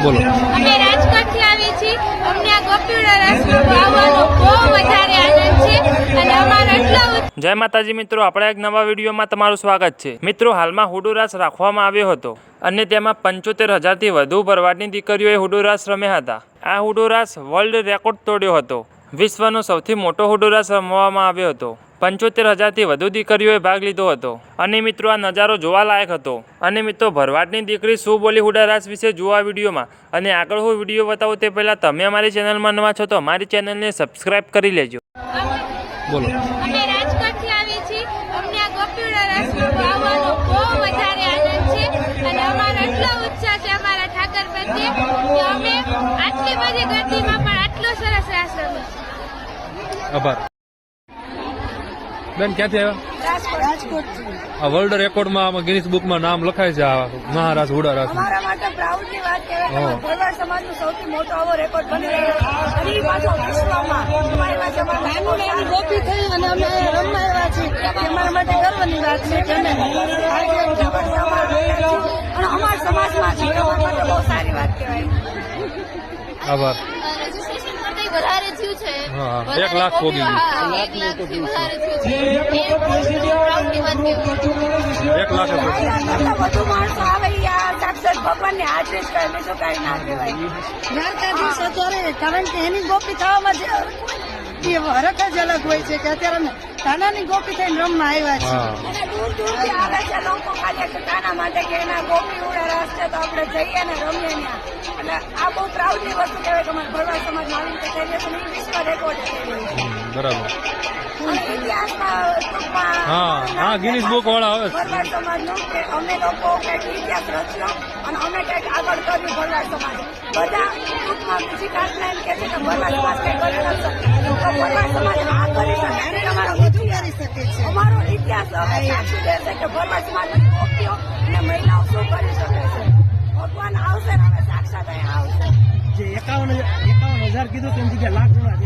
બોલો. અમે રાજકોટથી આવી છીએ. અમને આ ગોપીવાડા રાસમાં આવવાનો બહુ વધારે આનંદ છે અને અમારો એટલો જય માતાજી મિત્રો, આપણા એક નવા વિડીયોમાં તમારું સ્વાગત છે. મિત્રો, હાલમાં હુડુ રાસ રાખવામાં આવ્યો હતો અને તેમાં 75,000થી વધુ ભરવાડની દીકરીઓએ હુડુ રાસ રમ્યા હતા. આ હુડુ રાસ વર્લ્ડ રેકોર્ડ તોડ્યો હતો. વિશ્વનો સૌથી મોટો હુડુ રાસ રમવામાં આવ્યો હતો. 75,000થી વધુ દીકરીઓએ ભાગ લીધો હતો અને મિત્રો આ નજારો જોવા લાયક હતો. અને મિત્રો, ભરવાડની દીકરી શું બોલી હુડા રાસ વિશે જુઓ આ વિડીયોમાં. અને આગળ હું વિડીયો બતાવું તે પહેલાં તમે અમારી ચેનલમાં નવા છો તો અમારી ચેનલને સબસ્ક્રાઈબ કરી લેજો. બોલો. અમે રાજકોટથી આવી છીએ. અમને આ ગોપીવાડા રાસમાં આવવાનો બહુ વધારે આનંદ છે અને અમારો એટલો ઉત્સાહ છે અમારા ઠાકર પ્રત્યે કે અમે આટલી બધી ગરદીમાં પણ આટલો સરસ રાસ રમીશું. આભાર. બેન ક્યાંથી આવ્યા? રાજકોટ આ વર્લ્ડ રેકોર્ડમાં આમાં ગિનિસ બુકમાં નામ લખાય છે આ મહારાસ હુડા રાસ. અમારા માટે પ્રાઉડની વાત કહેવાય કે ભરવાડ સમાજનો સૌથી મોટો આવો રેકોર્ડ બની રહ્યો છે. અને એ પાછો વિશ્વમાં અમારી પાસે નાની ગોપી થઈ અને અમે રમવા આવ્યા છીએ. અમારા માટે ગર્વની વાત છે કે અમે આજે અને અમારા સમાજમાં છીએ. અમારા માટે બહુ સારી વાત કહેવાય. આભાર. રજીસ્ટ્રેશન કરતા વધારે થયું છે. હા, 1 લાખ પોગી ગયું. 1 લાખથી વધારે થયું છે. એ પ્રાઉડની વાત કહેવાય. 1 લાખ કરતા વધુ માણસો આવે એ આ સાક્ષાત ભગવાનની હાજરી જ કરે, બીજું કઈ ના કહેવાય. દ્વારકાધીશ અત્યારે કારણ કે એની ગોપી થવામાં જે એ હરખ જ અલગ હોય છે કે અત્યારે અમે કાનાની ગોપી થઈને રમવા આવ્યા છીએ. અને દૂર દૂરથી આવે છે લોકો ખાલી એક કાના માટે કે એના ગોપી ઉડા રાસ છે તો આપણે જઈએ ને રમીએ ત્યાં. એટલે આ બહુ પ્રાઉડની વસ્તુ કહેવાય કે અમારા ભરવાડ સમાજમાં આવી રીતે થઈ છે. એ વિશ્વ રેકોર્ડ છે. બરાબર. અને ઇતિહાસમાં ટૂંકમાં હા, ગિનિસ બુક વાળા આવે છે. ભરવાડ સમાજનો કે અમે લોકો કંઈક ઇતિહાસ રચ્યો અને અમે કંઈક આગળ કર્યું ભરવાડ સમાજ. બધા ટૂંકમાં બીજી કાસ્ટના એમ કે છે કે ભરવાડ સમાજ કંઈ કરી ન શકે તો ભરવાડ સમાજ આ કરી શકે અને અમારો બધું કરી શકે છે. અમારો ઇતિહાસ હવે સાચી દેશે કે ભરવાડ સમાજની ગોપીઓ અને મહિલાઓ શું કરી શકે છે. ભગવાન આવશે ને હવે સાક્ષાત અહીંયા આવશે. જે 51,000 કીધું તેની જગ્યાએ લાખ ગણા